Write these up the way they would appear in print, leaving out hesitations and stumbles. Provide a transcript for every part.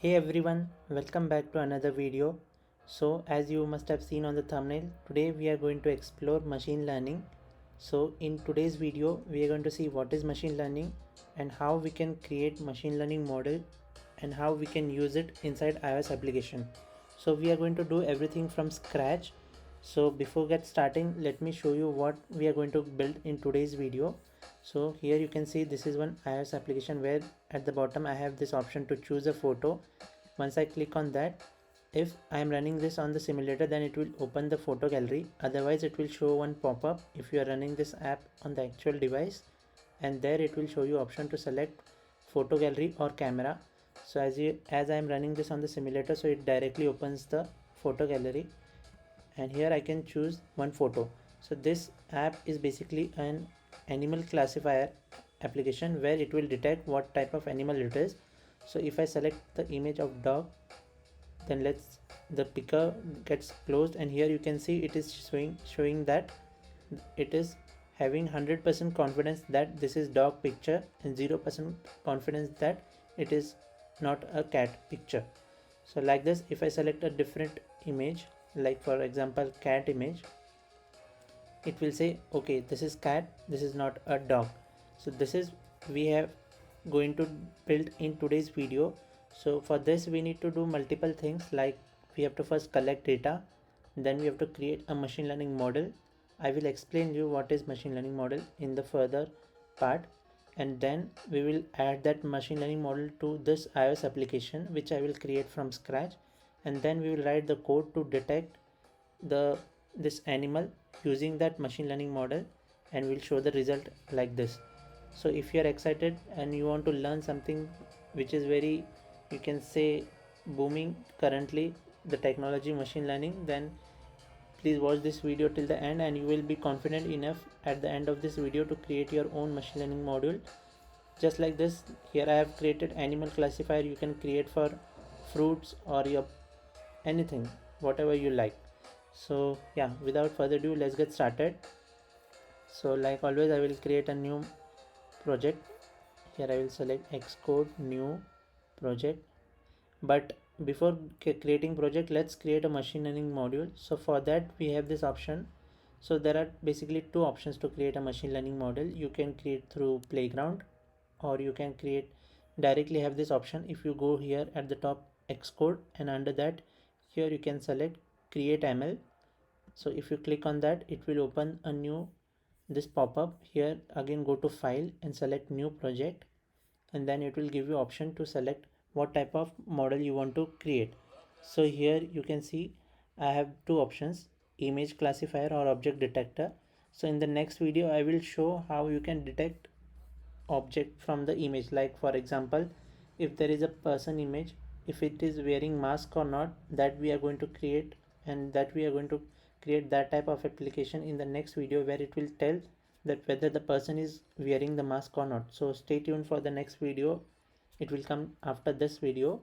Hey everyone, welcome back to another video. So as you must have seen on the thumbnail, today we are going to explore machine learning. So in today's video, we are going to see what is machine learning and how we can create machine learning model and how we can use it inside iOS application. So we are going to do everything from scratch. So before get starting, let me show you what we are going to build in today's video. So here you can see this is one iOS application where at the bottom I have this option to choose a photo. Once I click on that, if I am running this on the simulator, then it will open the photo gallery. Otherwise it will show one pop-up if you are running this app on the actual device, and there it will show you option to select photo gallery or camera. So as I am running this on the simulator, so it directly opens the photo gallery, and here I can choose one photo. So this app is basically an animal classifier application where it will detect what type of animal it is. So if I select the image of dog, then the picker gets closed, and here you can see it is showing that it is having 100% confidence that this is dog picture and 0% confidence that it is not a cat picture. So like this, if I select a different image, like for example cat image, it will say okay, this is cat, this is not a dog. So this is we have going to build in today's video. So for this we need to do multiple things, like we have to first collect data, then we have to create a machine learning model. I will explain you what is machine learning model in the further part, and then we will add that machine learning model to this iOS application which I will create from scratch, and then we will write the code to detect the this animal using that machine learning model, and we'll show the result like this. So if you are excited and you want to learn something which is very, you can say, booming currently, the technology machine learning, then please watch this video till the end, and you will be confident enough at the end of this video to create your own machine learning module just like this. Here I have created animal classifier. You can create for fruits or your anything, whatever you like. So yeah, without further ado, let's get started. So like always, I will create a new project. Here I will select Xcode new project. But before creating project, let's create a machine learning module. So for that we have this option. So there are basically two options to create a machine learning model. You can create through Playground, or you can create directly. Have this option if you go here at the top Xcode, and under that here you can select CreateML. So if you click on that, it will open a new this pop-up. Here again go to file and select new project, and then it will give you option to select what type of model you want to create. So here you can see I have two options, image classifier or object detector. So in the next video I will show how you can detect object from the image. Like for example, if there is a person image, if it is wearing mask or not, that we are going to create, and that we are going to create that type of application in the next video where it will tell that whether the person is wearing the mask or not. So stay tuned for the next video, it will come after this video.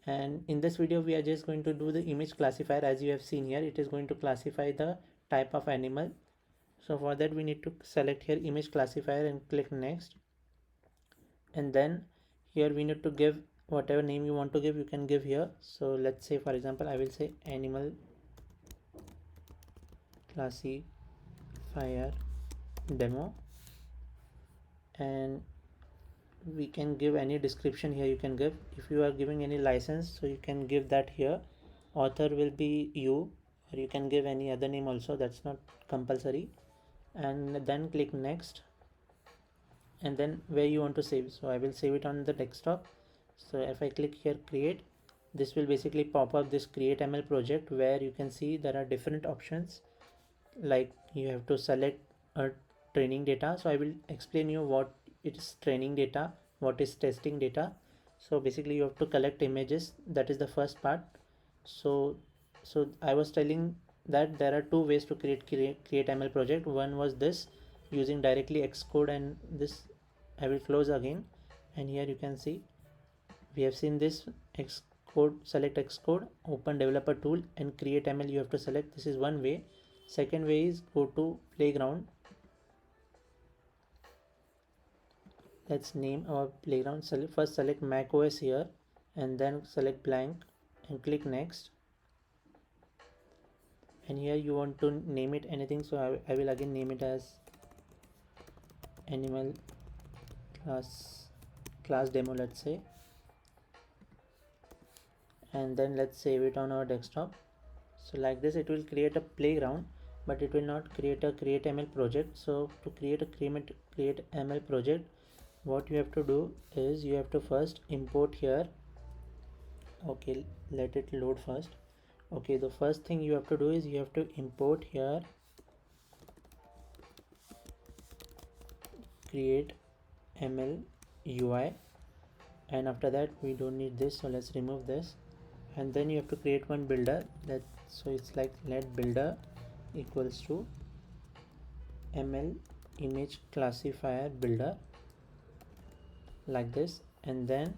And in this video we are just going to do the image classifier. As you have seen here, it is going to classify the type of animal. So for that we need to select here image classifier and click next, and then here we need to give whatever name you want to give, you can give here. So let's say for example I will say animal classifier demo, and we can give any description here. You can give, if you are giving any license, so you can give that here. Author will be you, or you can give any other name also, that's not compulsory. And then click next, and then where you want to save. So I will save it on the desktop. So if I click here create, this will basically pop up this CreateML project where you can see there are different options, like you have to select a training data. So I will explain you what it is training data, what is testing data. So basically you have to collect images, that is the first part. So I was telling that there are two ways to create ML project. One was this, using directly Xcode, and this I will close again, and here you can see we have seen this Xcode, select Xcode, open developer tool, and create ML you have to select. This is one way. Second way is go to Playground. Let's name our Playground. First select Mac OS here, and then select blank and click next. And here you want to name it anything, so I will again name it as animal class demo, let's say, and then let's save it on our desktop. So like this it will create a playground, but it will not create a CreateML project. So to create a CreateML project, what you have to do is you have to first import here. Okay, let it load first. Okay, the first thing you have to do is you have to import here CreateML UI, and after that we don't need this, so let's remove this. And then you have to create one builder, so it's like let builder equals to ml image classifier builder, like this. And then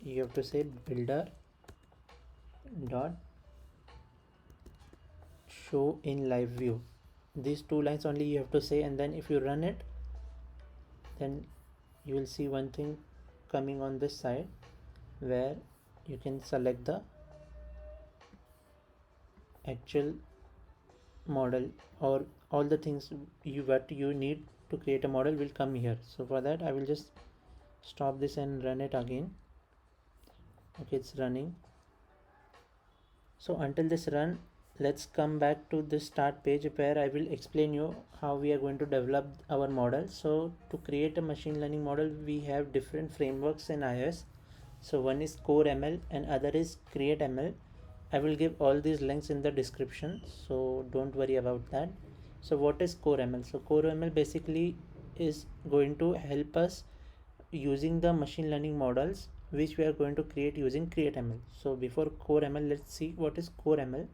you have to say builder dot show in live view. These two lines only you have to say, and then if you run it, then you will see one thing coming on this side where you can select the actual model, or all the things what you need to create a model will come here. So for that I will just stop this and run it again. Okay, it's running. So until this run, let's come back to this start page where I will explain you how we are going to develop our model. So to create a machine learning model, we have different frameworks in iOS. So one is CoreML and other is CreateML. I will give all these links in the description, so don't worry about that. So what is CoreML? So CoreML basically is going to help us using the machine learning models which we are going to create using CreateML. So before CoreML, let's see what is CreateML.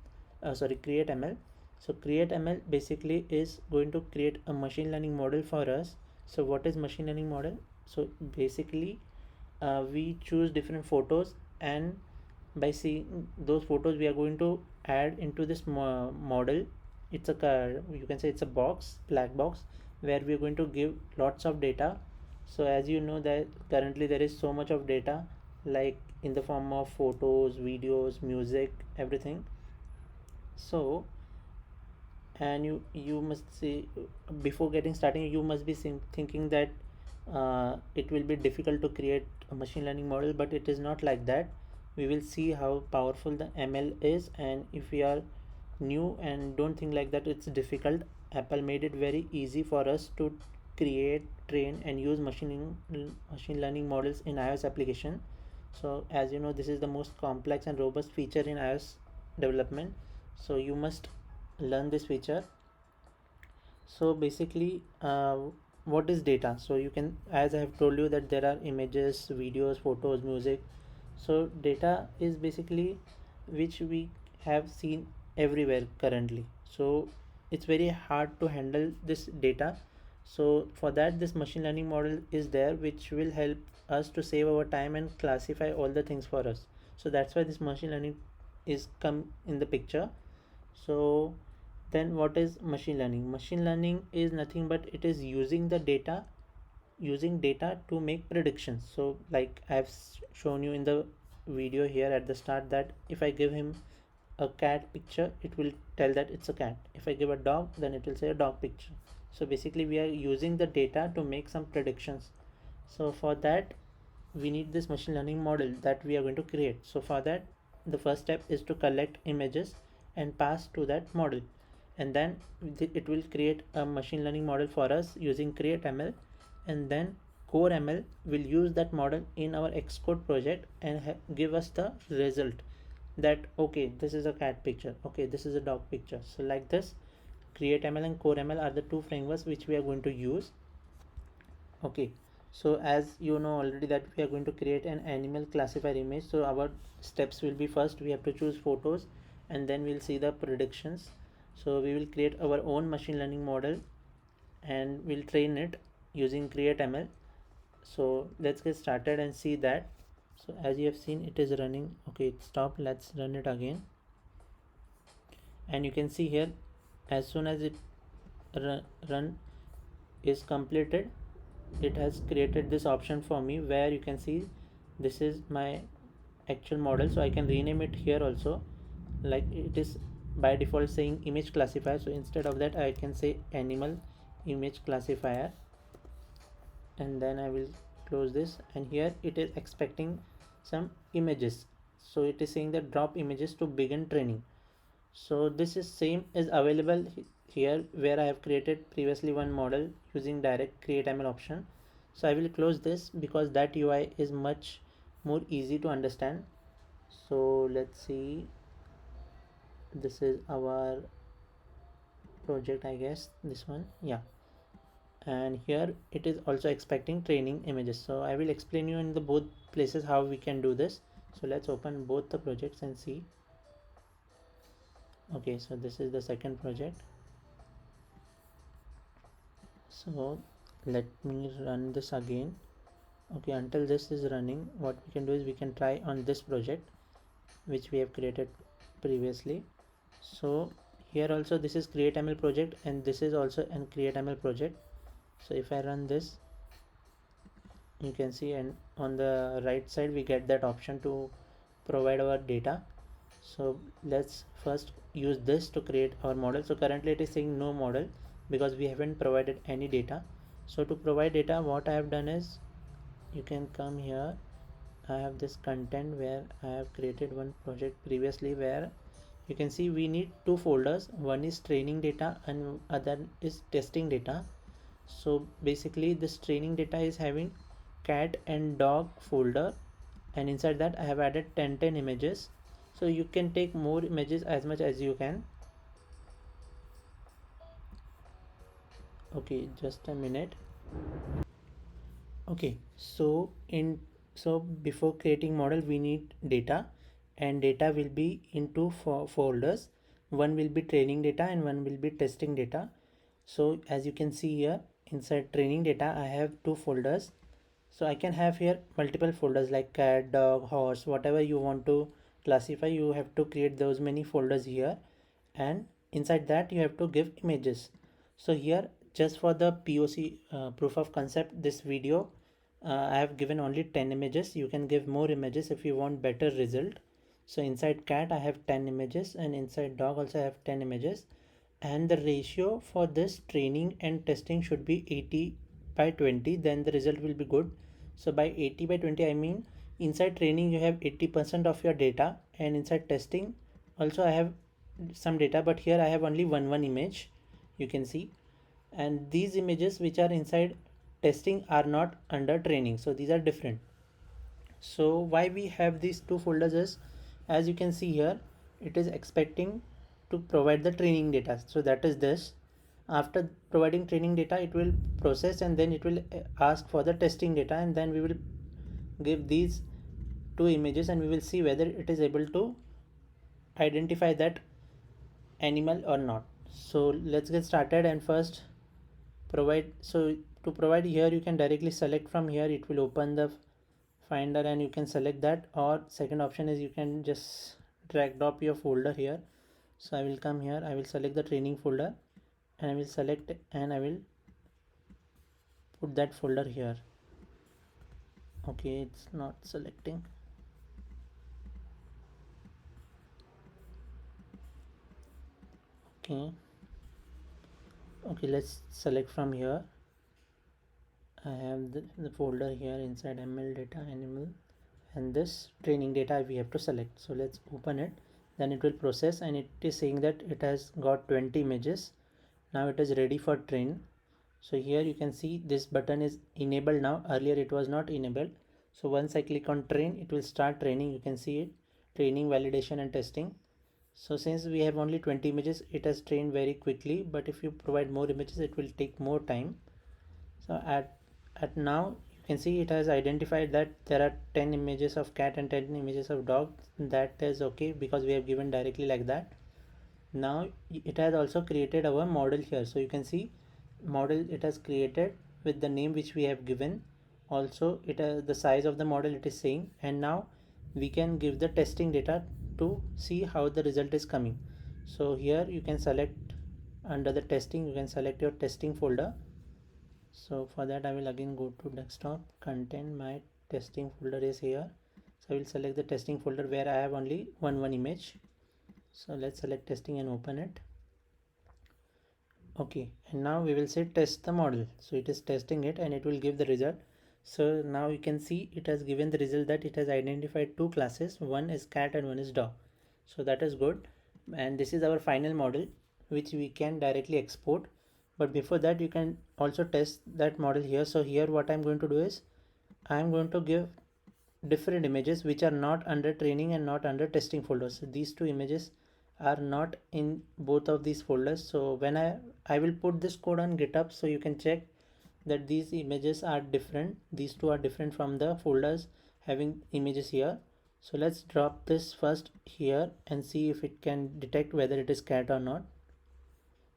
So CreateML basically is going to create a machine learning model for us. So what is machine learning model? So basically we choose different photos, and by seeing those photos we are going to add into this model. It's a, you can say it's a black box, where we are going to give lots of data. So as you know that currently there is so much of data, like in the form of photos, videos, music, everything. So, and you must see, before getting started you must be thinking that it will be difficult to create a machine learning model, but it is not like that. We will see how powerful the ML is, and if we are new and don't think like that it's difficult, Apple made it very easy for us to create, train and use machine learning models in iOS application. So as you know, this is the most complex and robust feature in iOS development, so you must learn this feature. So basically what is data? So you can, as I have told you, that there are images, videos, photos, music. So data is basically which we have seen everywhere currently, so it's very hard to handle this data. So for that this machine learning model is there, which will help us to save our time and classify all the things for us. So that's why this machine learning is come in the picture. So then what is machine learning? Machine learning is nothing but it is using data to make predictions. So like I've shown you in the video here at the start, that if I give him a cat picture, it will tell that it's a cat. If I give a dog, then it will say a dog picture. So basically we are using the data to make some predictions. So for that we need this machine learning model that we are going to create. So for that the first step is to collect images and pass to that model, and then it will create a machine learning model for us using CreateML, and then CoreML will use that model in our Xcode project and give us the result that okay, this is a cat picture, okay, this is a dog picture. So like this, CreateML and CoreML are the two frameworks which we are going to use. Okay, so as you know already that we are going to create an animal classifier image. So our steps will be, first we have to choose photos, and then we'll see the predictions. So we will create our own machine learning model and we'll train it using CreateML. So let's get started and see that. So as you have seen, it is running. Okay, it stopped. Let's run it again, and you can see here, as soon as it run is completed, it has created this option for me where you can see this is my actual model, so I can rename it here also. Like it is by default saying image classifier, so instead of that I can say animal image classifier, and then I will close this. And here it is expecting some images, so it is saying that drop images to begin training. So this is same is available here where I have created previously one model using direct CreateML option. So I will close this because that UI is much more easy to understand. So let's see, this is our project, I guess this one, yeah. And here it is also expecting training images, so I will explain you in the both places how we can do this. So let's open both the projects and see. Okay, so this is the second project. So let me run this again. Okay, until this is running, what we can do is we can try on this project which we have created previously. So here also this is CreateML project and this is also an CreateML project. So if I run this, you can see, and on the right side we get that option to provide our data. So let's first use this to create our model. So currently it is saying no model because we haven't provided any data. So to provide data, what I have done is, you can come here. I have this content where I have created one project previously where you can see we need two folders. One is training data and other is testing data. So basically this training data is having cat and dog folder, and inside that I have added 10 images. So you can take more images as much as you can. Okay, just a minute. Okay, so before creating model we need data, and data will be in two folders. One will be training data and one will be testing data. So as you can see here, inside training data I have two folders. So I can have here multiple folders like cat, dog, horse, whatever you want to classify, you have to create those many folders here, and inside that you have to give images. So here just for the POC, proof of concept, this video I have given only 10 images. You can give more images if you want better result. So inside cat I have 10 images, and inside dog also I have 10 images, and the ratio for this training and testing should be 80 by 20, then the result will be good. So by 80 by 20 I mean inside training you have 80% of your data, and inside testing also I have some data, but here I have only one image, you can see. And these images which are inside testing are not under training, so these are different. So why we have these two folders is, as you can see here, it is expecting to provide the training data, so that is this. After providing training data it will process, and then it will ask for the testing data, and then we will give these two images and we will see whether it is able to identify that animal or not. So let's get started and first provide. So to provide here you can directly select from here, it will open the finder and you can select that, or second option is you can just drag drop your folder here. So I will come here, I will select the training folder and I will select and I will put that folder here. Okay, it's not selecting. Okay, let's select from here. I have the folder here inside ML data animal, and this training data we have to select. So let's open it, then it will process, and it is saying that it has got 20 images. Now it is ready for train. So here you can see this button is enabled now, earlier it was not enabled. So once I click on train, it will start training. You can see it, training, validation and testing. So since we have only 20 images, it has trained very quickly, but if you provide more images it will take more time. So at now you can see it has identified that there are 10 images of cat and 10 images of dog. That is okay because we have given directly like that. Now it has also created our model here. So you can see model it has created with the name which we have given. Also it has the size of the model it is saying, and now we can give the testing data to see how the result is coming. So here you can select under the testing, you can select your testing folder. So for that I will again go to desktop, content, my testing folder is here. So I will select the testing folder where I have only one image. So let's select testing and open it. Okay, and now we will say test the model. So it is testing it and it will give the result. So now you can see it has given the result that it has identified two classes, one is cat and one is dog. So that is good, and this is our final model which we can directly export. But before that you can also test that model here. So here what I'm going to do is I'm going to give different images which are not under training and not under testing folders. So these two images are not in both of these folders. So when I will put this code on GitHub so you can check that these images are different. These two are different from the folders having images here. So let's drop this first here and see if it can detect whether it is cat or not.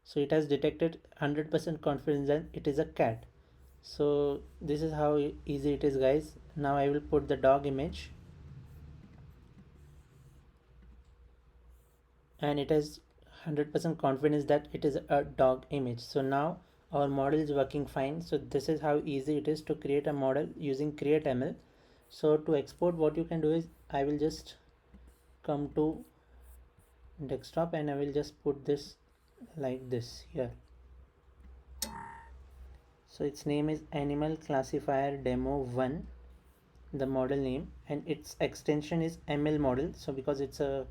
So it has detected 100% confidence that it is a cat. So this is how easy it is, guys. Now I will put the dog image and it has 100% confidence that it is a dog image. So now our model is working fine. So this is how easy it is to create a model using CreateML. So to export, what you can do is I will just come to desktop and I will just put this like this here. So its name is animal classifier demo 1, the model name, and its extension is ML model. So because it's a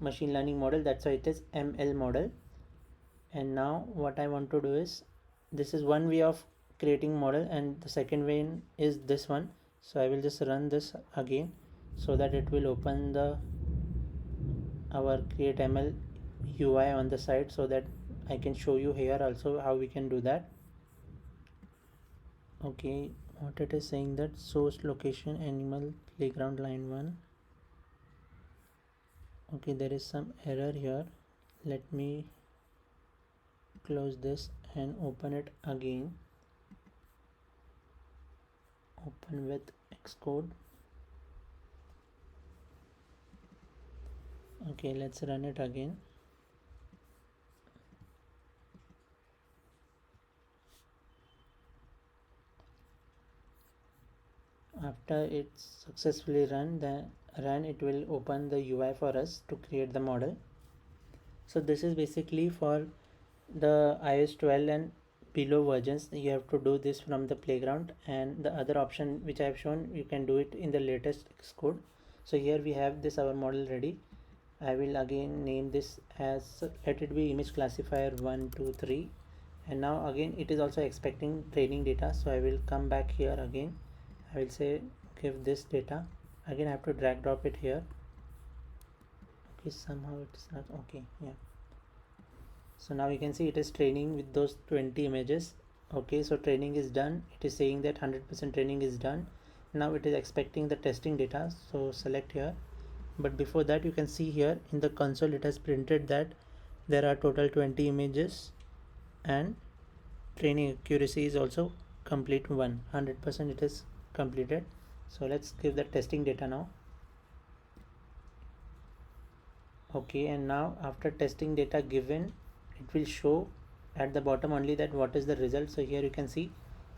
machine learning model, that's why it is ML model. And now what I want to do is, this is one way of creating model and the second way is this one. So I will just run this again so that it will open the our CreateML UI on the side, so that I can show you here also how we can do that. Okay, what it is saying that source location animal playground line 1. Okay, there is some error here. Let me close this and open it again. Open with Xcode. Okay, let's run it again. After it's successfully run, it will open the UI for us to create the model. So this is basically for the iOS 12 and below versions. You have to do this from the playground, and the other option which I have shown, you can do it in the latest Xcode. So here we have this our model ready. I will again name this as, let it be image classifier 1 2 3, and now again it is also expecting training data. So I will come back here again. I will say give this data. Again I have to drag drop it here. Okay, somehow it's not okay. Yeah, so now you can see it is training with those 20 images. Okay, so training is done. It is saying that 100% training is done. Now it is expecting the testing data, so select here. But before that, you can see here in the console it has printed that there are total 20 images and training accuracy is also complete 100%. It is completed. So let's give the testing data now. Okay, and now after testing data given, it will show at the bottom only that what is the result. So here you can see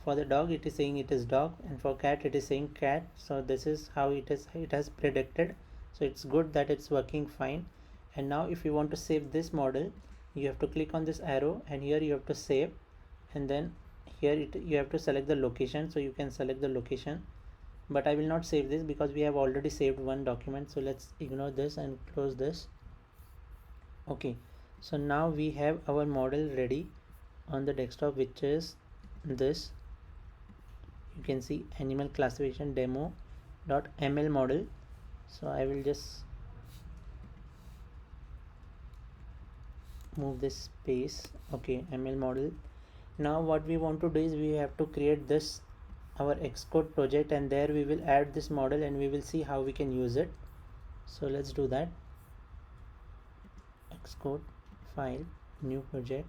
for the dog it is saying it is dog, and for cat it is saying cat. So this is how it has predicted. So it's good that it's working fine. And now if you want to save this model, you have to click on this arrow and here you have to save, and then here you have to select the location. So you can select the location, but I will not save this because we have already saved one document. So let's ignore this and close this. Okay, so now we have our model ready on the desktop, which is this. You can see animal classification demo.ml model. So I will just move this space. Okay, ML model. Now what we want to do is we have to create this our Xcode project, and there we will add this model and we will see how we can use it. So let's do that. Xcode file, new project.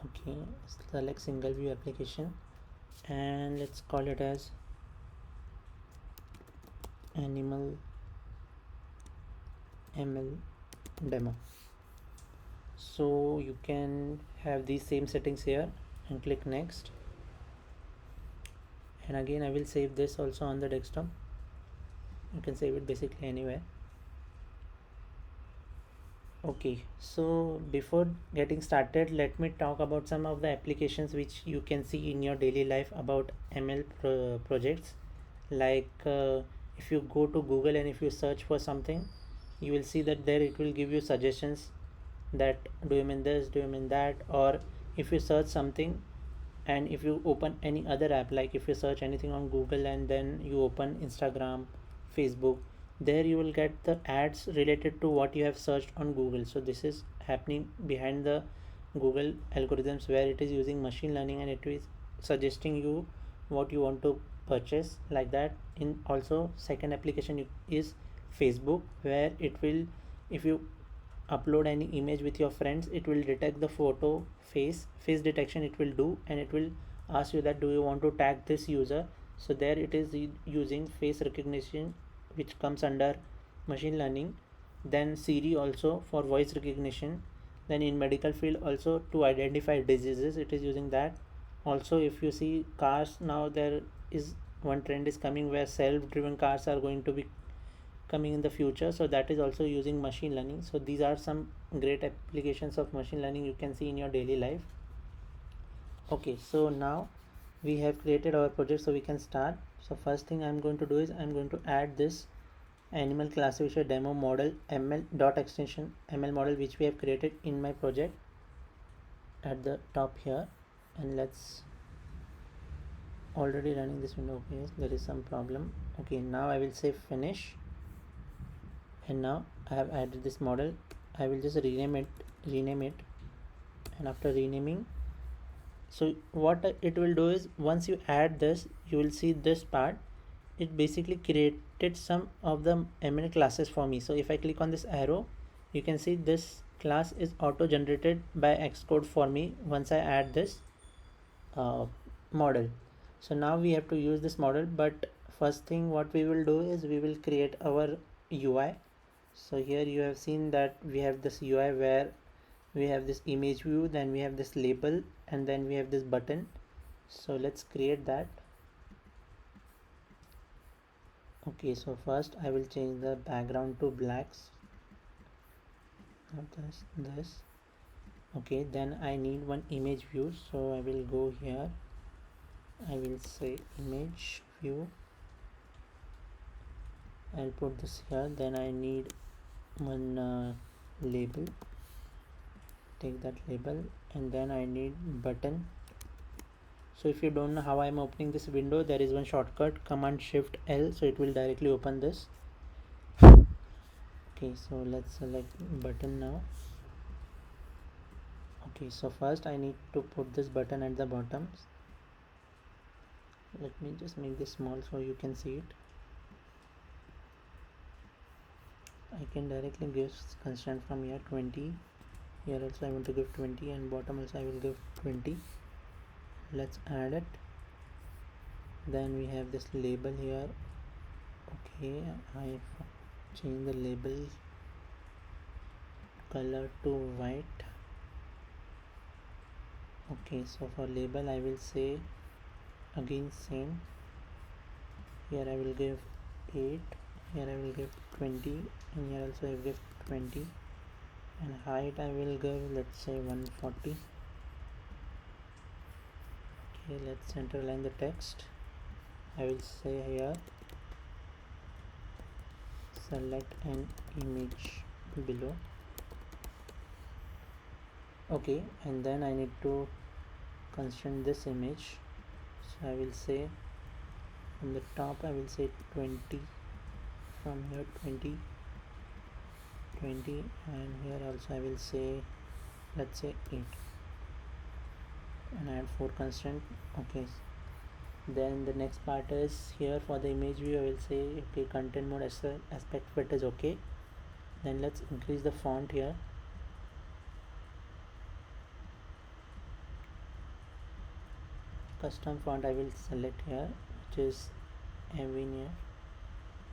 Okay, select single view application and let's call it as animal ML demo. So you can have these same settings here and click next. and again I will save this also on the desktop. You can save it basically anywhere. Okay, so before getting started, let me talk about some of the applications which you can see in your daily life about ML projects. Like if you go to Google and if you search for something, you will see that there it will give you suggestions that do you mean this, do you mean that. Or if you search something and if you open any other app, like if you search anything on Google and then you open Instagram, Facebook, there you will get the ads related to what you have searched on Google. So this is happening behind the Google algorithms, where it is using machine learning and it is suggesting you what you want to purchase, like that. In also second application is Facebook, where it will, if you upload any image with your friends, it will detect the photo, face detection it will do, and it will ask you that do you want to tag this user. So there it is using face recognition, which comes under machine learning. Then Siri also for voice recognition. Then in medical field also to identify diseases, it is using that. Also if you see cars, now there is one trend is coming where self-driven cars are going to be coming in the future, so that is also using machine learning. So these are some great applications of machine learning you can see in your daily life. Okay, so now we have created our project, so we can start. So first thing I'm going to do is I'm going to add this animal classifier demo model ml dot extension ml model which we have created in my project at the top here. And let's already running this window. Okay, yes, there is some problem. Okay, now I will say finish, and now I have added this model. I will just rename it, and after renaming, so what it will do is once you add this, you will see this part. It basically created some of the ML classes for me. So if I click on this arrow, you can see this class is auto generated by Xcode for me once I add this model. So now we have to use this model, but first thing what we will do is we will create our UI. So here you have seen that we have this UI where we have this image view, then we have this label, and then we have this button. So let's create that. Okay, so first I will change the background to blacks, not this. Okay, then I need one image view, so I will go here, I will say image view, I'll put this here. Then I need one label, take that label, and then I need button. So if you don't know how I'm opening this window, there is one shortcut, Command Shift L, so it will directly open this. Okay, so let's select button now. Okay, so first I need to put this button at the bottom. Let me just make this small so you can see it. I can directly give constraint from here 20. Here also I want to give 20, and bottom also I will give 20. Let's add it. Then we have this label here. Okay, I change the label color to white. Okay, so for label I will say again same. Here I will give 8, here I will give 20, and here also I will give 20, and height I will give, let's say 140. Okay, let's centerline the text. I will say here select an image below. Okay, and then I need to constrain this image, so I will say from the top I will say 20, from here 20, and here also I will say, let's say 8, and add 4 constraint. Okay, then the next part is here for the image view I will say okay, content mode aspect fit is okay. Then let's increase the font here. Custom font I will select here, which is Avenir.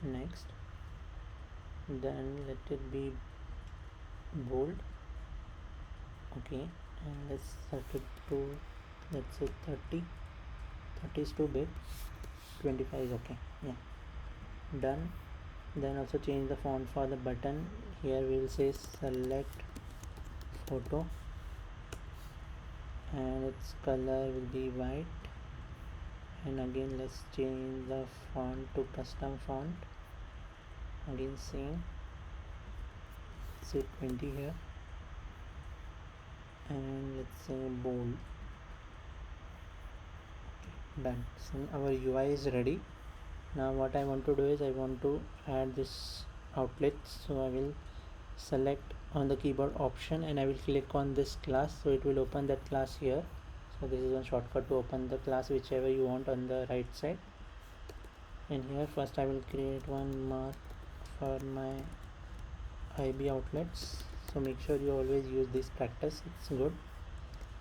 Next, then let it be bold. Okay, and let's set it to, let's say 30 is too big. 25 is okay. Yeah, done. Then also change the font for the button. Here we will say select photo and its color will be white. And again let's change the font to custom font. Again same, say 20 here, and let's say bold. Okay, done. So our UI is ready. Now what I want to do is I want to add this outlet, so I will select on the keyboard option and I will click on this class, so it will open that class here. So this is a shortcut to open the class whichever you want on the right side. And here first I will create one mark for my IB outlets, so make sure you always use this practice, it's good.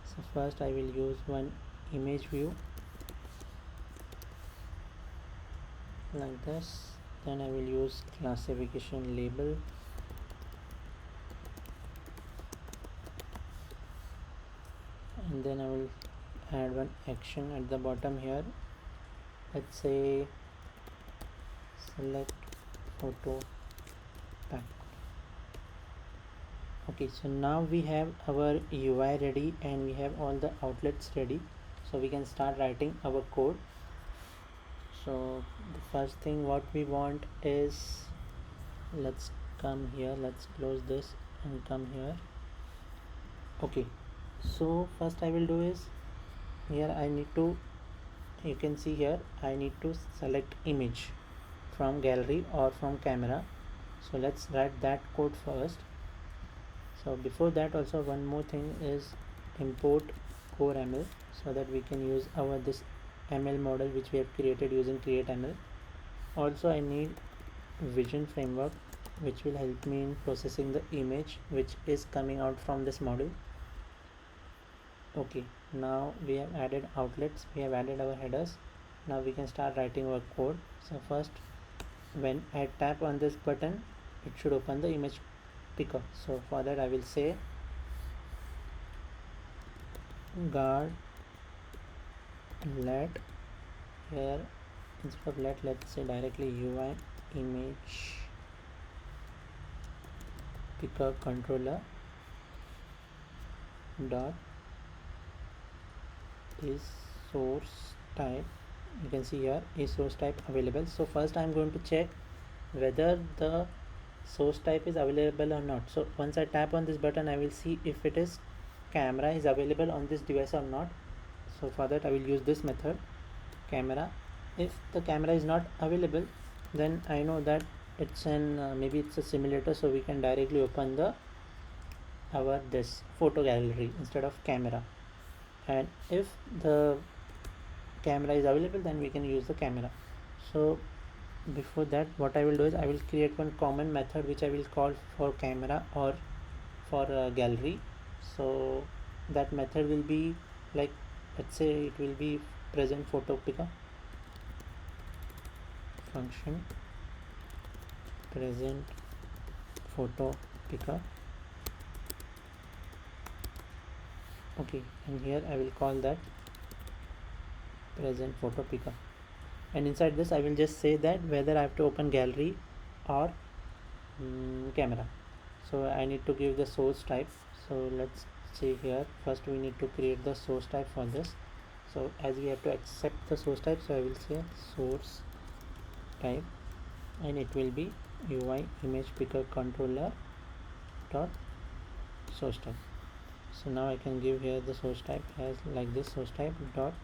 So first I will use one image view like this, then I will use classification label, and then I will add one action at the bottom here. Let's say select photo pack. Okay, so now we have our UI ready and we have all the outlets ready, so we can start writing our code. So the first thing what we want is, let's come here, let's close this and come here. Okay, so first I will do is, here I need to, you can see here I need to select image from gallery or from camera. So let's write that code first. So before that also one more thing is import CoreML, so that we can use our this ML model which we have created using CreateML. Also I need vision framework which will help me in processing the image which is coming out from this model. Okay, now we have added outlets, we have added our headers. Now we can start writing our code. So first, when I tap on this button, it should open the image picker. So for that I will say guard let, here instead of let, let's say directly UI image picker controller dot is source type. You can see here is source type available. So first I am going to check whether the source type is available or not. So once I tap on this button, I will see if it is camera is available on this device or not. So for that I will use this method camera. If the camera is not available, then I know that it's an maybe it's a simulator, so we can directly open the our this photo gallery instead of camera. And if the camera is available, then we can use the camera. So before that what I will do is I will create one common method which I will call for camera or for gallery. So that method will be like, let's say it will be present photo picker function present photo picker. Okay, and here I will call that present photo picker, and inside this I will just say that whether I have to open gallery or camera. So I need to give the source type. So let's see here, first we need to create the source type for this. So as we have to accept the source type, so I will say source type, and it will be UI image picker controller dot source type. So now I can give here the source type as like this source type dot,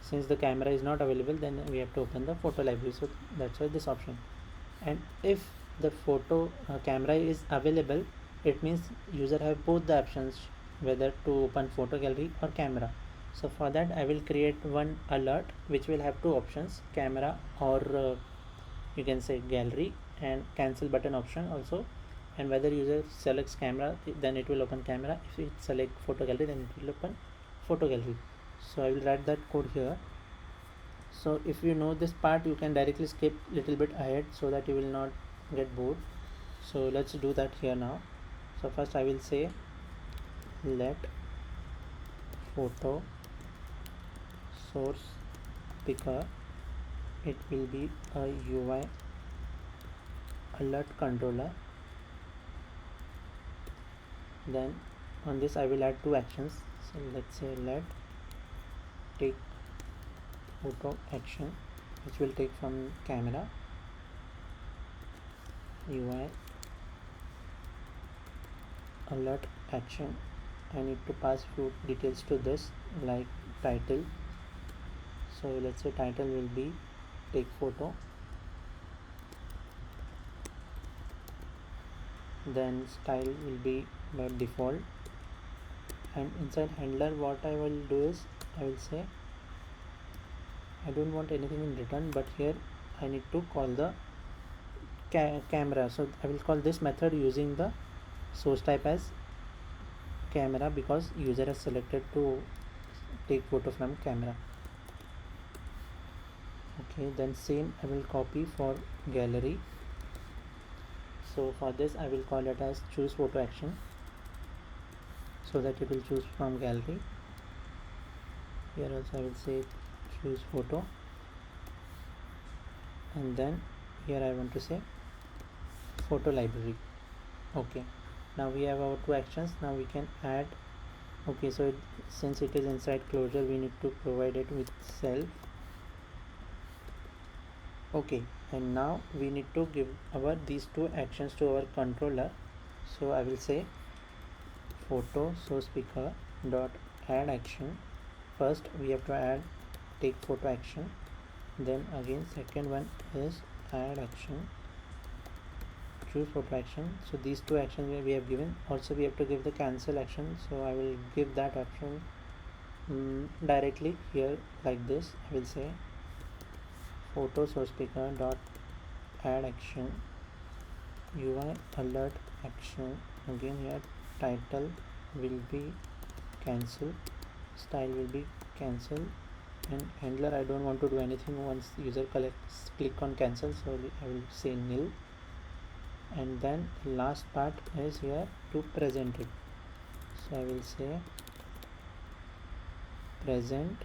since the camera is not available, then we have to open the photo library, so that's why this option. And if the photo camera is available, it means user have both the options whether to open photo gallery or camera. So for that I will create one alert which will have two options, camera or you can say gallery, and cancel button option also. And whether user selects camera, then it will open camera. If it select photo gallery, then it will open photo gallery. So I will write that code here. So if you know this part, you can directly skip little bit ahead so that you will not get bored. So let's do that here now. So first I will say let photo source picker it will be a UI alert controller. Then on this I will add two actions. So let's say let take photo action, which will take from camera. UI alert action, I need to pass few details to this, like title. So let's say title will be take photo. Then style will be by default, and inside handler what I will do is I will say I don't want anything in return, but here I need to call the camera. So I will call this method using the source type as camera, because user has selected to take photo from camera. Okay, then same I will copy for gallery. So for this I will call it as choose photo action, so that it will choose from gallery. Here also I will say choose photo, and then here I want to say photo library. Okay, now we have our two actions. Now we can add. Okay, so since it is inside closure, we need to provide it with self. Okay, and now we need to give these two actions to our controller. So I will say photo source picker dot add action. First we have to add take photo action, then again second one is add action, choose photo action. So these two actions we have given. Also we have to give the cancel action, so I will give that option directly here like this. I will say photo source picker dot add action, UI alert action. Again here title will be cancel, style will be cancel, and handler I don't want to do anything once user click on cancel, so I will say nil. And then last part is here to present it. So I will say present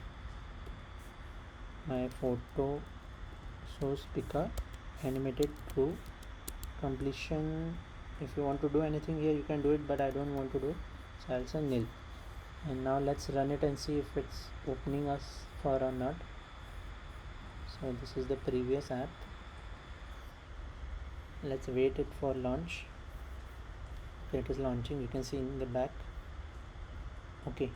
my photo source picker animated true completion. If you want to do anything here you can do it, but I don't want to do, so I'll say nil. And now let's run it and see if it's opening us for or not. So this is the previous app. Let's wait it for launch. Okay, it is launching, you can see in the back. Okay,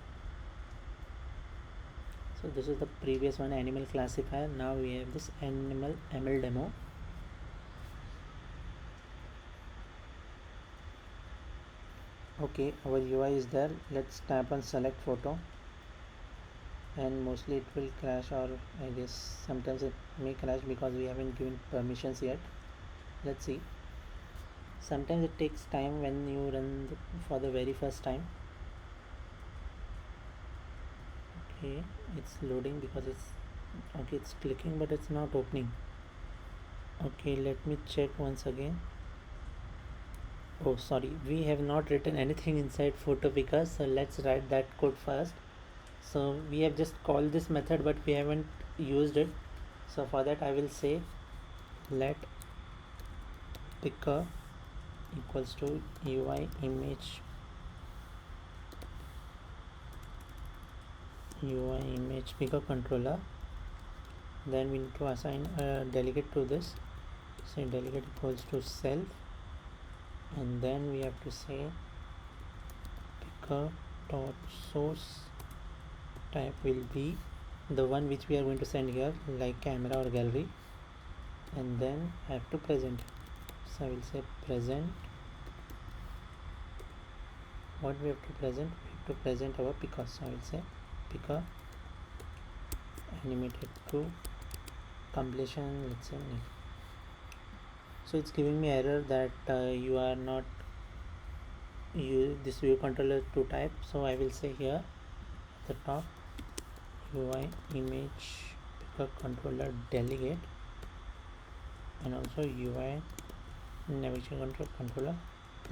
so this is the previous one, animal classifier. Now we have this animal ML demo. Okay, our UI is there. Let's tap on select photo, and mostly it will crash, or I guess sometimes it may crash because we haven't given permissions yet. Let's see. Sometimes it takes time when you run for the very first time. Okay, it's loading because it's clicking, but it's not opening. Okay, let me check once again. Oh sorry, we have not written anything inside photo picker, so let's write that code first. So we have just called this method, but we haven't used it. So for that I will say let picker equals to UI image picker controller. Then we need to assign a delegate to this. So delegate equals to self, and then we have to say picker dot source type will be the one which we are going to send here, like camera or gallery, and then I have to present. So I will say present. What we have to present? We have to present our picker. So I will say picker animated to completion, let's say nil. So it's giving me error that you are not this view controller to type. So I will say here at the top UI image picker controller delegate, and also UI navigation controller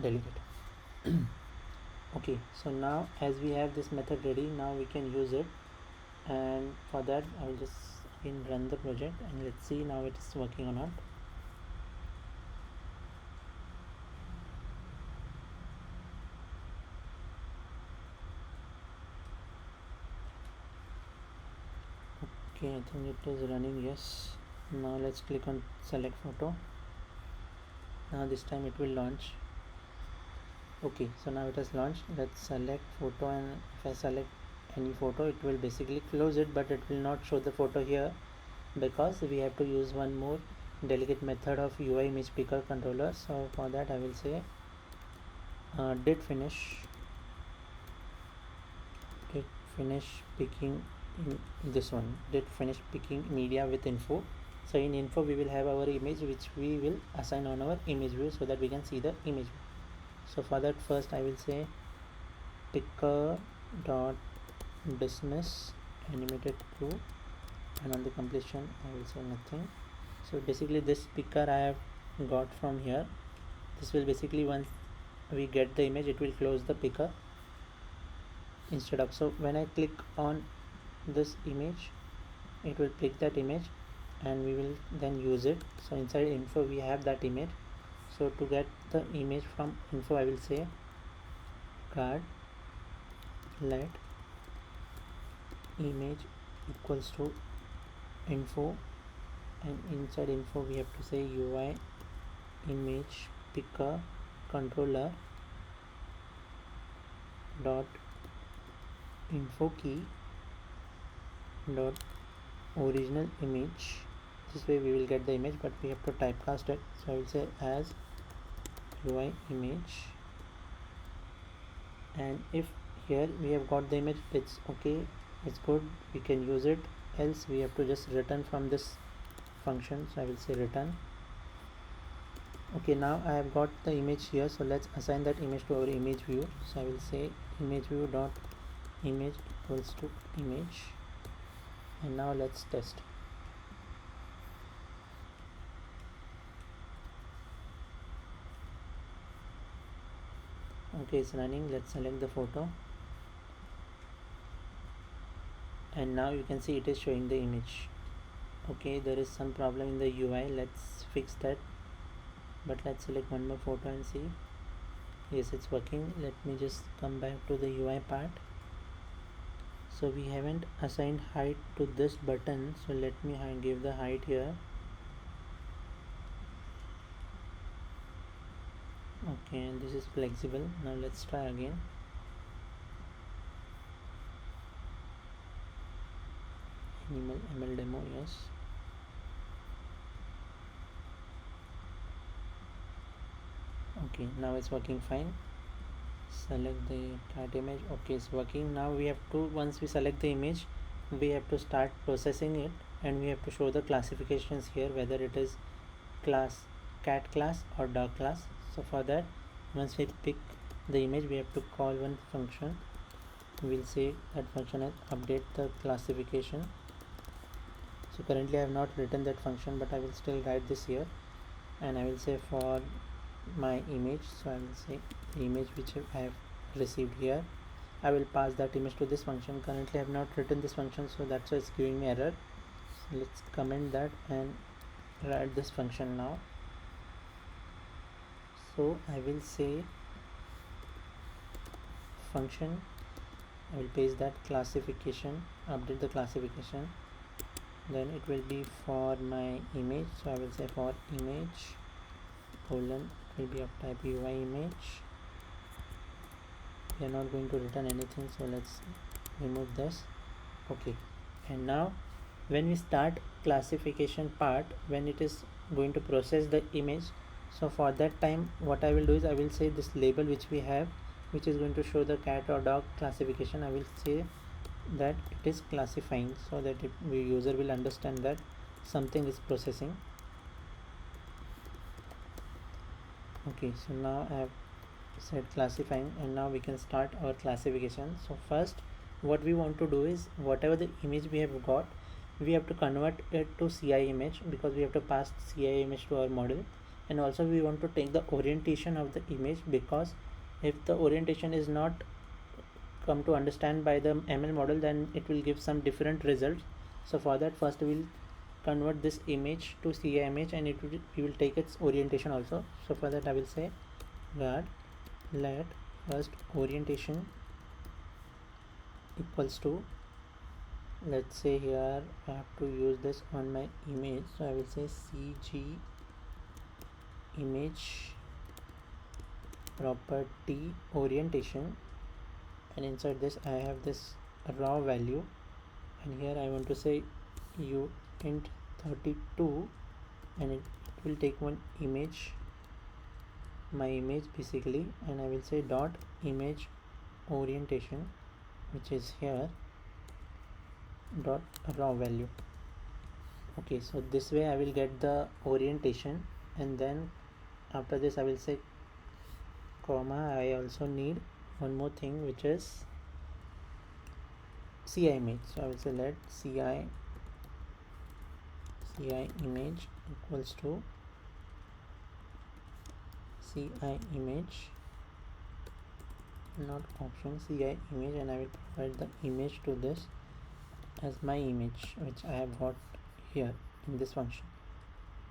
delegate. Okay, so now as we have this method ready, now we can use it, and for that I will just again run the project and let's see now it is working or not. Okay, I think it is running. Yes. Now let's click on select photo. Now this time it will launch. Okay, so now it has launched. Let's select photo, and if I select any photo it will basically close it, but it will not show the photo here because we have to use one more delegate method of UI image picker controller. So for that I will say did finish picking in this one, did finish picking media with info. So in info we will have our image which we will assign on our image view so that we can see the image view. So for that first I will say picker dot dismiss animated to, and on the completion I will say nothing. So basically this picker I have got from here. This will basically, once we get the image, it will close the picker instead of, so when I click on this image it will pick that image and we will then use it. So inside info we have that image. So to get the image from info I will say card let image equals to info, and inside info we have to say UI image picker controller dot info key dot original image. This way we will get the image, but we have to typecast it. So I will say as UI image, and if here we have got the image, it's okay, it's good, we can use it. Else we have to just return from this function. So I will say return. Okay, now I have got the image here, so let's assign that image to our image view. So I will say image view dot image equals to image, and now let's test. Okay, it's running. Let's select the photo, and now you can see it is showing the image. Okay, there is some problem in the UI, let's fix that. But let's select one more photo and see. Yes, it's working. Let me just come back to the UI part. So we haven't assigned height to this button, so let me give the height here. Okay, and this is flexible. Now let's try again. Animal ML demo, yes. Okay, now it's working fine. Select the cat image. Okay, it's working. Now we have to, once we select the image, we have to start processing it, and we have to show the classifications here, whether it is class cat class or dog class. So for that, once we pick the image, we have to call one function. We'll say that function is update the classification. So currently I have not written that function, but I will still write this here, and I will say for my image, so I will say the image which I have received here, I will pass that image to this function. Currently I have not written this function, so that's why it's giving me error. So let's comment that and write this function now. So I will say function, I will paste that classification, update the classification, then it will be for my image. So I will say for image colon, it will be of type UI image. We are not going to return anything, so let's remove this. Okay, and now when we start classification part, when it is going to process the image, so for that time what I will do is I will say this label which we have, which is going to show the cat or dog classification, I will say that it is classifying, so that the user will understand that something is processing. Okay, so now I have said classifying, and now we can start our classification. So first what we want to do is, whatever the image we have got, we have to convert it to CI image, because we have to pass CI image to our model. And also we want to take the orientation of the image, because if the orientation is not come to understand by the ML model, then it will give some different results. So for that, first we will convert this image to CI image, and we will take its orientation also. So for that I will say guard let first orientation equals to, let's say here I have to use this on my image, so I will say CG image property orientation, and inside this I have this raw value, and here I want to say u int 32, and it will take one image, my image basically, and I will say dot image orientation, which is here dot raw value. Okay, so this way I will get the orientation, and then after this I will say comma, I also need one more thing, which is CI image. So I will say let CI image equals to CI image, not option, CI image, and I will provide the image to this as my image, which I have got here in this function.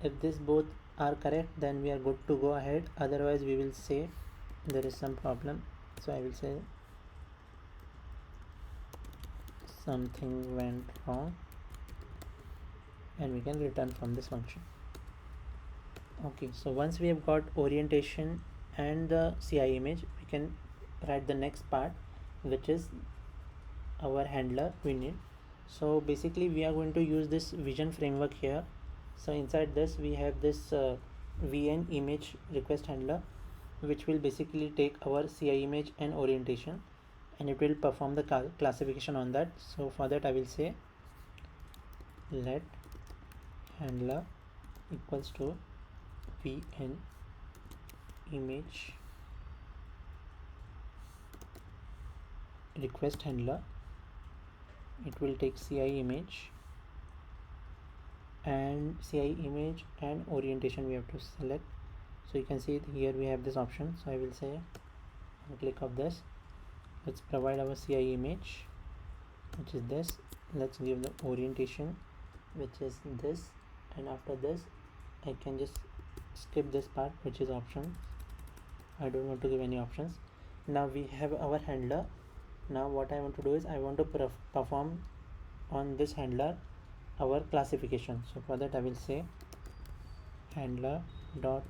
If this both are correct, then we are good to go ahead. Otherwise we will say there is some problem. So I will say something went wrong, and we can return from this function. Okay, so once we have got orientation and the CI image, we can write the next part, which is our handler we need. So basically we are going to use this vision framework here. So inside this we have this vn image request handler, which will basically take our CI image and orientation, and it will perform the classification on that. So for that I will say let handler equals to vn image request handler. It will take CI image and orientation we have to select. So you can see here we have this option. So I will say click of this, let's provide our CI image, which is this. Let's give the orientation, which is this, and after this I can just skip this part, which is options. I don't want to give any options. Now we have our handler. Now what I want to do is I want to perform on this handler our classification. So for that I will say handler dot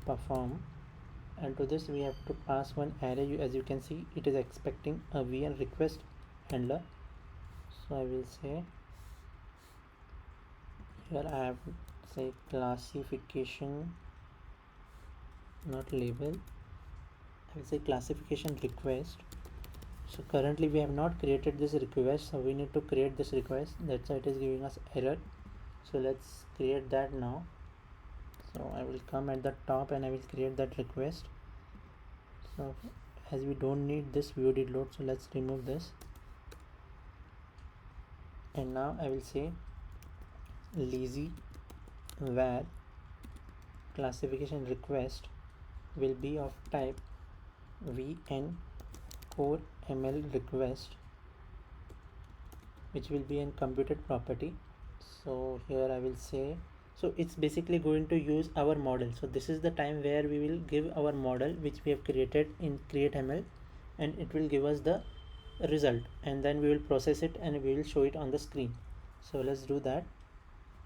perform, and to this we have to pass one array. As you can see, it is expecting a vn request handler. So I will say here I have say classification, not label, I will say classification request. So currently we have not created this request, so we need to create this request. That's why it is giving us error. So let's create that now. So I will come at the top and I will create that request. So as we don't need this view did load, so let's remove this, and now I will say lazy var classification request will be of type vn CoreML request, which will be in computed property. So here I will say, so it's basically going to use our model. So this is the time where we will give our model, which we have created in CreateML, and it will give us the result, and then we will process it and we will show it on the screen. So let's do that.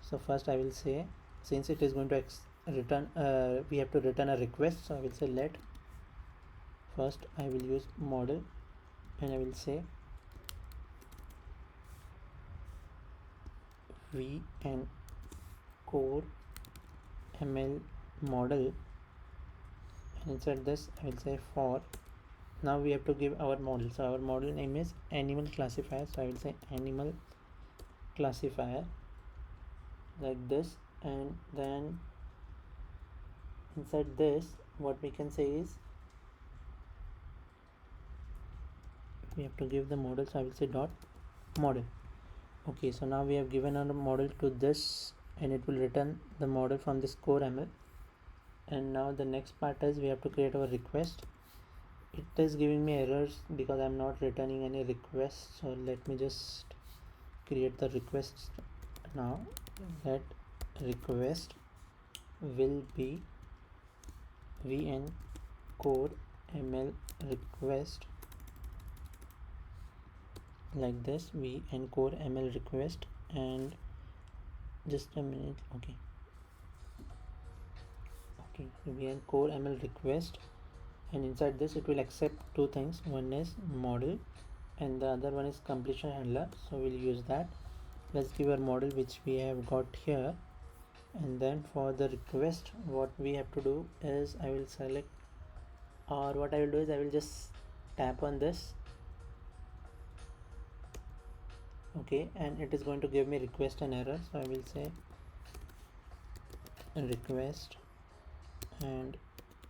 So first I will say, since it is going to return, we have to return a request. So I will say let first I will use model, and I will say vn core ml model, and inside this I will say for. Now we have to give our model. So our model name is animal classifier. So I will say animal classifier like this, and then inside this what we can say is we have to give the model. So I will say dot model. Okay, so now we have given our model to this, and it will return the model from this CoreML. And now the next part is we have to create our request. It is giving me errors because I'm not returning any requests. So let me just create the requests now. That request will be vn core ml request, like this, vn core ml request. And just a minute. Okay, vn core ml request, and inside this it will accept two things. One is model and the other one is completion handler, so we'll use that. Let's give our model which we have got here, and then for the request what we have to do is I will select, or what I will do is I will just tap on this. Okay, and it is going to give me request and error, so I will say request and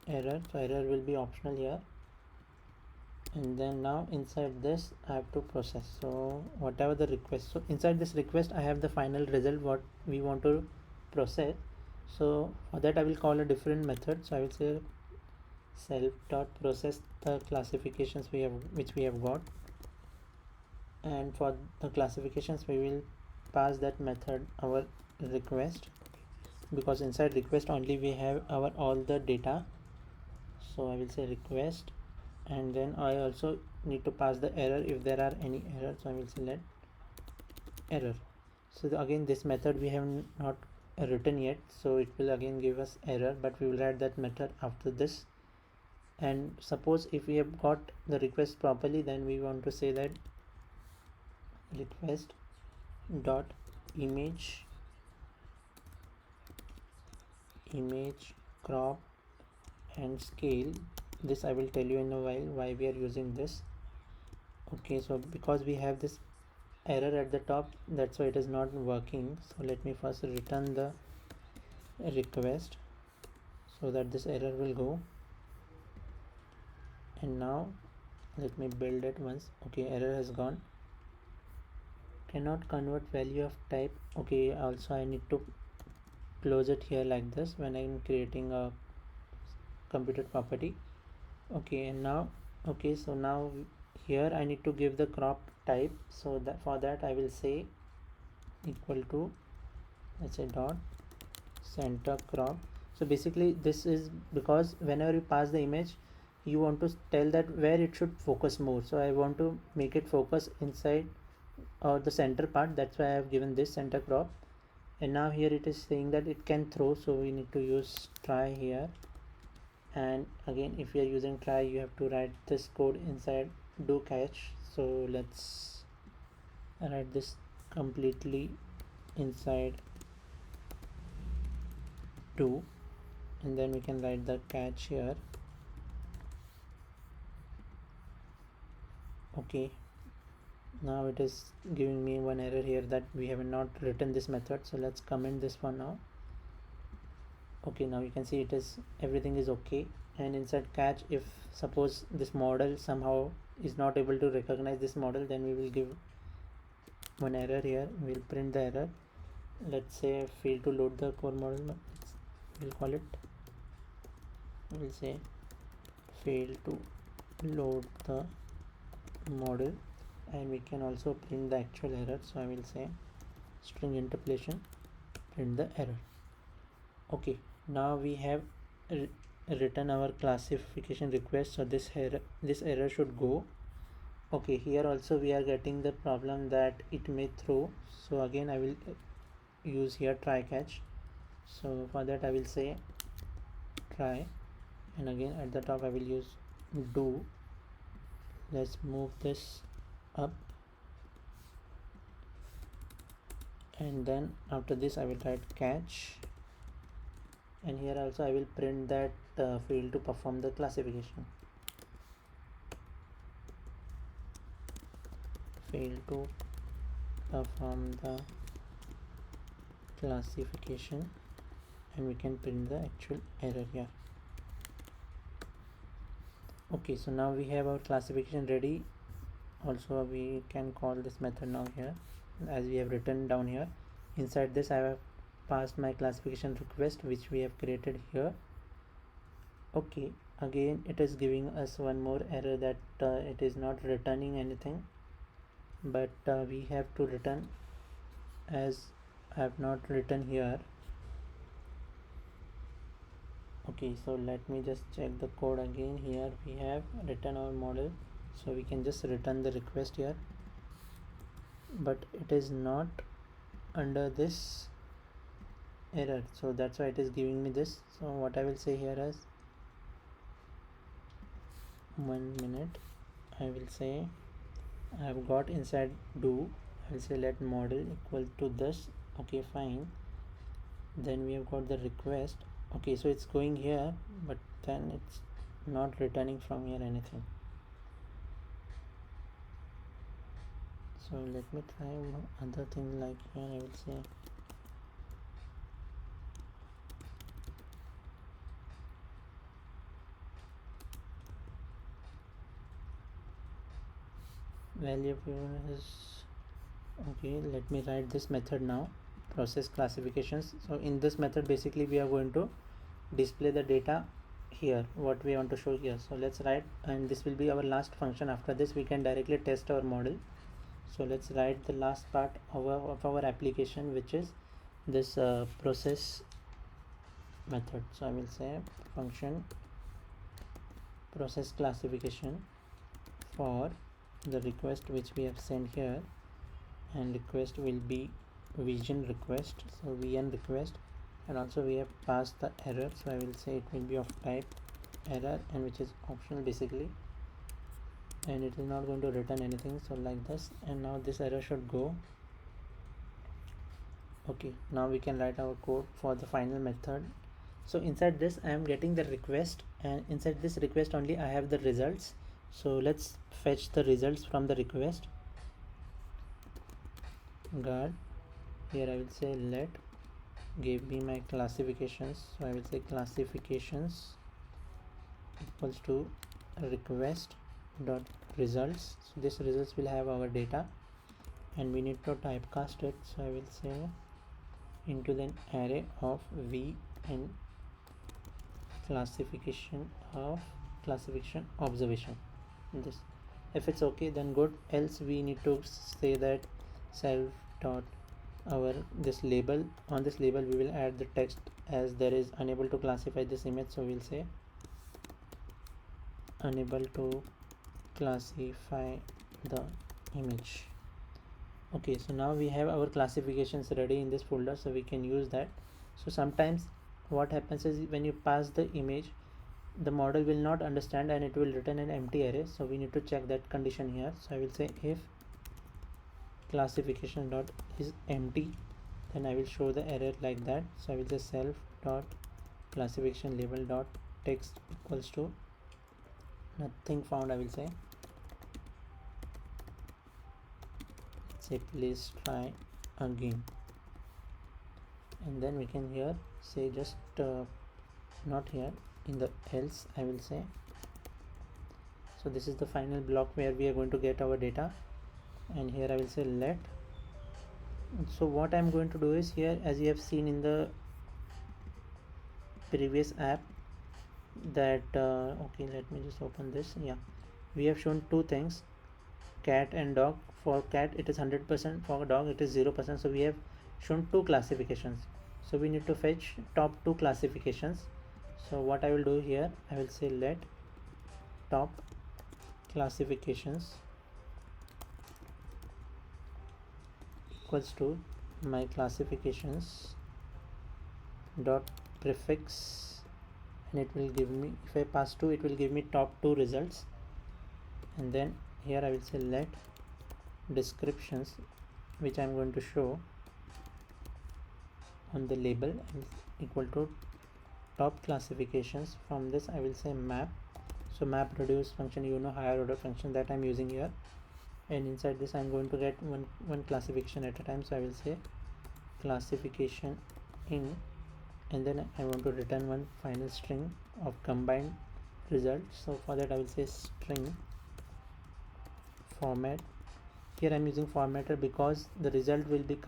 error. So error will be optional here. And then now inside this I have to process, so whatever the request, so inside this request I have the final result what we want to process. So for that I will call a different method, so I will say self dot process the classifications which we have got, and for the classifications we will pass that method our request, because inside request only we have our all the data. So I will say request, and then I also need to pass the error if there are any errors, so I will select error. So again this method we have not written yet, so it will again give us error, but we will write that method after this. And suppose if we have got the request properly, then we want to say that request dot image crop and scale. This I will tell you in a while why we are using this. Okay, so because we have this error at the top, that's why it is not working. So let me first return the request so that this error will go. And now let me build it once. Okay, error has gone. Cannot convert value of type. Okay, also I need to close it here like this when I'm creating a computer property. Okay, and now okay, so now here I need to give the crop type, so that for that I will say equal to, let's say dot center crop. So basically this is because whenever you pass the image you want to tell that where it should focus more, so I want to make it focus inside or the center part, that's why I have given this center crop. And now here it is saying that it can throw, so we need to use try here. And again if you are using try you have to write this code inside do catch. So let's write this completely inside do, and then we can write the catch here. Okay, now it is giving me one error here that we have not written this method, so let's comment this one now. Okay, now you can see it is everything is okay. And inside catch, if suppose this model somehow is not able to recognize this model, then we will give one error here. We'll print the error. Let's say fail to load the core model. We'll call it, we'll say fail to load the model, and we can also print the actual error. So I will say string interpolation, print the error. Okay, now we have written our classification request, so this error should go. Okay, here also we are getting the problem that it may throw, so again I will use here try catch. So for that I will say try, and again at the top I will use do. Let's move this up, and then after this I will write catch, and here also I will print that field to perform the classification. Fail to perform the classification, and we can print the actual error here. Okay, so now we have our classification ready. Also we can call this method now here as we have written down here. Inside this I have passed my classification request which we have created here. Okay, again it is giving us one more error that it is not returning anything, but we have to return as I have not written here. Okay, so let me just check the code again. Here we have written our model, so we can just return the request here, but it is not under this error, so that's why it is giving me this. So what I will say here is, 1 minute, I will say I have got inside do, I will say let model equal to this. Okay, fine. Then we have got the request. Okay, so it's going here, but then it's not returning from here anything. So let me try other thing, like here I will say value is okay. Let me write this method now, process classifications. So in this method basically we are going to display the data here, what we want to show here. So let's write, and this will be our last function. After this we can directly test our model. So let's write the last part of our application, which is this process method. So I will say function process classification for the request which we have sent here, and request will be vision request, so vn request, and also we have passed the error, so I will say it will be of type error, and which is optional basically, and it is not going to return anything. So like this, and now this error should go. Okay, now we can write our code for the final method. So inside this I am getting the request, and inside this request only I have the results. So let's fetch the results from the request. Guard, here I will say let give me my classifications, so I will say classifications equals to request dot results. So this results will have our data, and we need to typecast it, so I will say into the array of v and classification observation. This, if it's okay then good, else we need to say that self dot our this label, on this label we will add the text as there is unable to classify this image, so we'll say unable to classify the image. Okay, so now we have our classifications ready in this folder, so we can use that. So sometimes what happens is when you pass the image, the model will not understand and it will return an empty array, so we need to check that condition here. So I will say if classification dot is empty, then I will show the error like that. So I will say self dot classification label dot text equals to nothing found. I will say please try again, and then we can here say just not here, in the else I will say. So this is the final block where we are going to get our data, and here I will say let. So what I'm going to do is, here as you have seen in the previous app that okay, let me just open this. Yeah, we have shown two things, cat and dog. For cat it is 100%, for dog it is 0%, so we have shown two classifications, so we need to fetch top two classifications. So what I will do here, I will say let top classifications equals to my classifications dot prefix, and it will give me, if I pass 2 it will give me top 2 results, and then here I will say let descriptions, which I am going to show on the label, is equal to top classifications. From this I will say map, so map reduce function, you know, higher order function that I am using here, and inside this I am going to get one classification at a time. So I will say classification in, and then I want to return one final string of combined results. So for that I will say string format. Here I am using formatter because the result will be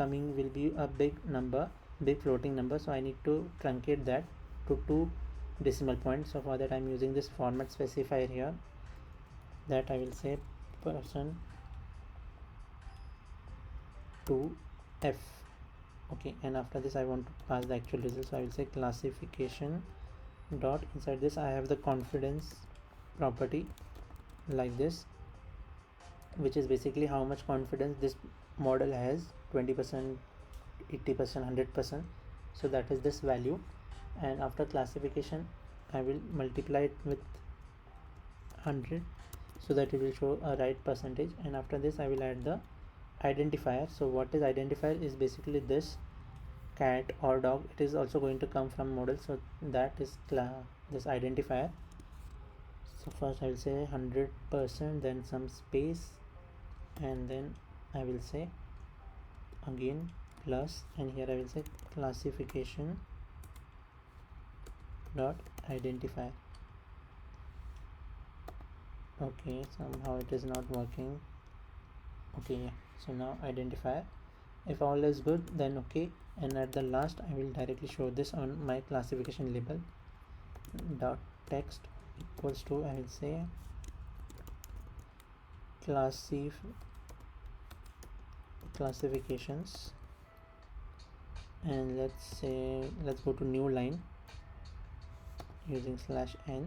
a big number, big floating number, so I need to truncate that to 2 decimal points. So for that I am using this format specifier here, that I will say person to f. Okay, and after this I want to pass the actual result, so I will say classification dot, inside this I have the confidence property like this, which is basically how much confidence this model has, 20%, 80%, 100%. So that is this value, and after classification I will multiply it with 100 so that it will show a right percentage, and after this I will add the identifier. So what is identifier is basically this cat or dog, it is also going to come from model, so that is this identifier. So first I will say 100%, then some space, and then I will say again plus, and here I will say classification dot identifier. Okay, somehow it is not working. Okay, so now identifier, if all is good then okay, and at the last I will directly show this on my classification label dot text equals to, I will say classifications, and let's go to new line using /n,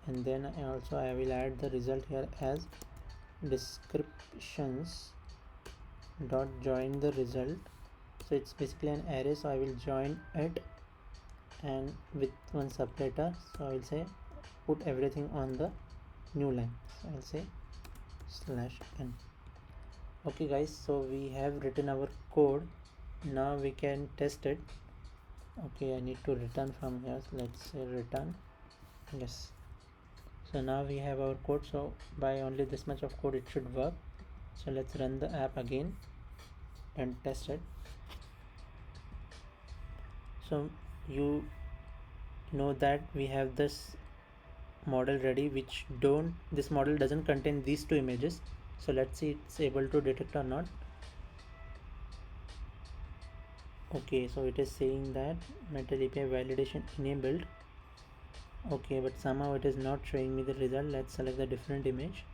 and then I will add the result here as descriptions dot join the result. So it's basically an array, so I will join it and with one separator, so I will say put everything on the new line, so I'll say /n. Okay guys, so we have written our code, now we can test it. Okay, I need to return from here, so let's say return. Yes, so now we have our code, so by only this much of code it should work. So let's run the app again and test it. So you know that we have this model ready, which this model doesn't contain these two images, so let's see it's able to detect or not. Okay, so it is saying that Metal API validation enabled. Okay, but somehow it is not showing me the result. Let's select the different image.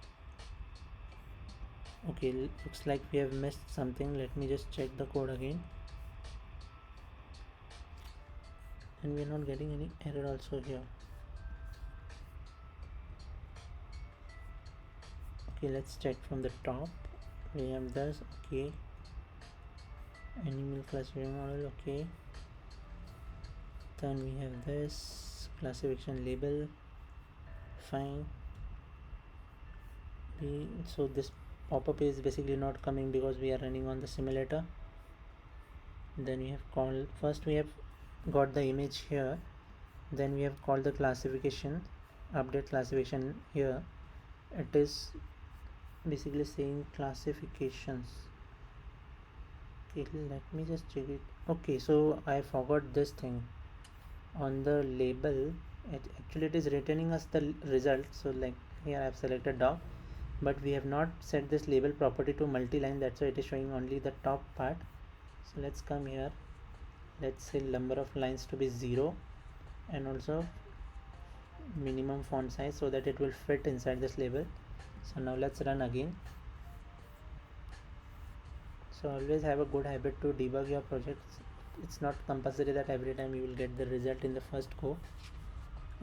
Okay, looks like we have missed something. Let me just check the code again, and we are not getting any error also here. Okay, let's check from the top. We have this. Okay, animal classification model. Okay, then we have this classification label. Fine. So this pop-up is basically not coming because we are running on the simulator. Then we have called, first we have got the image here, then we have called the classification, update classification. Here it is basically saying classifications. Okay, let me just check it. Okay, so I forgot this thing on the label. Actually it is returning us the result. So like here I have selected dog, but we have not set this label property to multi-line, that's why it is showing only the top part. So let's come here, let's say number of lines to be 0, and also minimum font size so that it will fit inside this label. So now let's run again. So always have a good habit to debug your projects. It's not compulsory that every time you will get the result in the first go.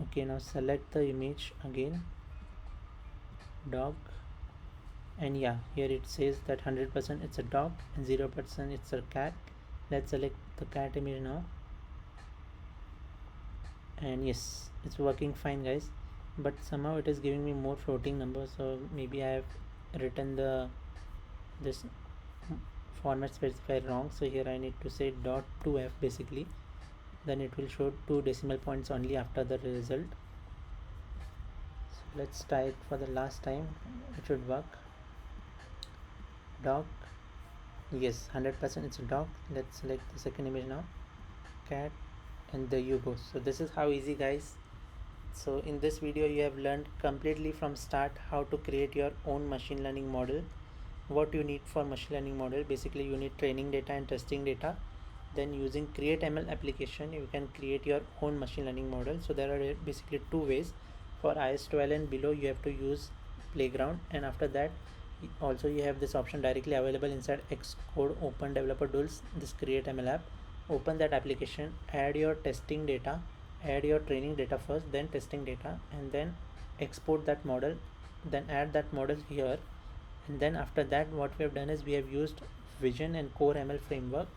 Okay, now select the image again, dog, and yeah, here it says that 100% it's a dog and 0% it's a cat. Let's select the cat image now, and yes, it's working fine guys, but somehow it is giving me more floating numbers, so maybe I have written this format specifier wrong. So here I need to say .2f basically, then it will show 2 decimal points only after the result. So let's try it for the last time, it should work. Dog, yes, 100% it's a dog. Let's select the second image now, cat, and there you go. So this is how easy guys. So in this video you have learned completely from start how to create your own machine learning model. What you need for machine learning model, basically you need training data and testing data. Then using CreateML application you can create your own machine learning model. So there are basically 2 ways. For iOS 12 and below you have to use Playground, and after that Also you have this option directly available inside Xcode Open Developer Tools, this CreateML app. Open that application, add your testing data, add your training data first, then testing data, and then export that model, then add that model here. And then after that, what we have done is we have used Vision and CoreML framework,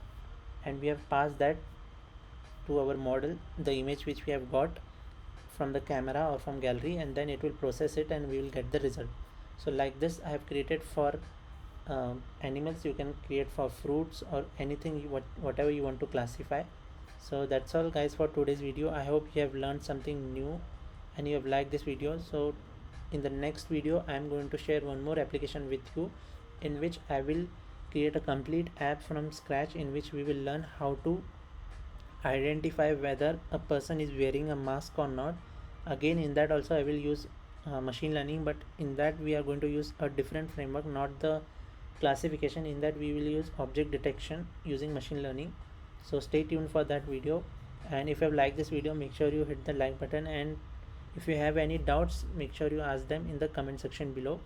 and we have passed that to our model, the image which we have got from the camera or from gallery, and then it will process it and we will get the result. So like this I have created for animals. You can create for fruits or anything whatever you want to classify. So that's all guys for today's video. I hope you have learned something new and you have liked this video. So in the next video I am going to share one more application with you, in which I will create a complete app from scratch, in which we will learn how to identify whether a person is wearing a mask or not. Again, in that also I will use machine learning, but in that we are going to use a different framework, not the classification. In that we will use object detection using machine learning. So stay tuned for that video, and if you have liked this video, make sure you hit the like button, and if you have any doubts, make sure you ask them in the comment section below.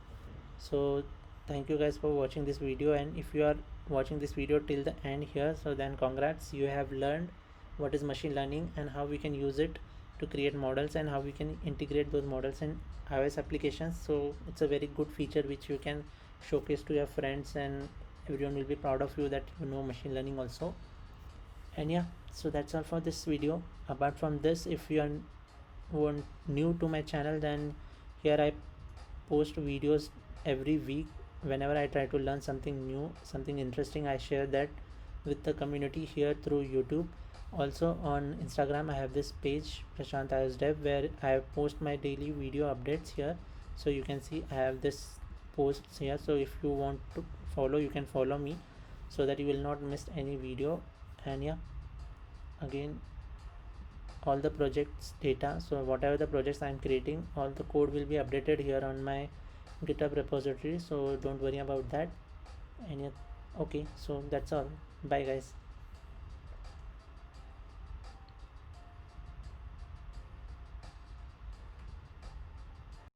So thank you guys for watching this video, and if you are watching this video till the end here, so then congrats, you have learned what is machine learning and how we can use it to create models and how we can integrate those models in iOS applications. So it's a very good feature which you can showcase to your friends, and everyone will be proud of you that you know machine learning also. And yeah, so that's all for this video. Apart from this, if you are new to my channel, then here I post videos every week. Whenever I try to learn something new, something interesting, I share that with the community here through YouTube. Also on Instagram I have this page Prashant iOS Dev, where I post my daily video updates here. So you can see I have this posts here, so if you want to follow, you can follow me so that you will not miss any video. And yeah, again, all the projects data, so whatever the projects I'm creating, all the code will be updated here on my GitHub repository, so don't worry about that. And yeah, okay, so that's all. Bye guys.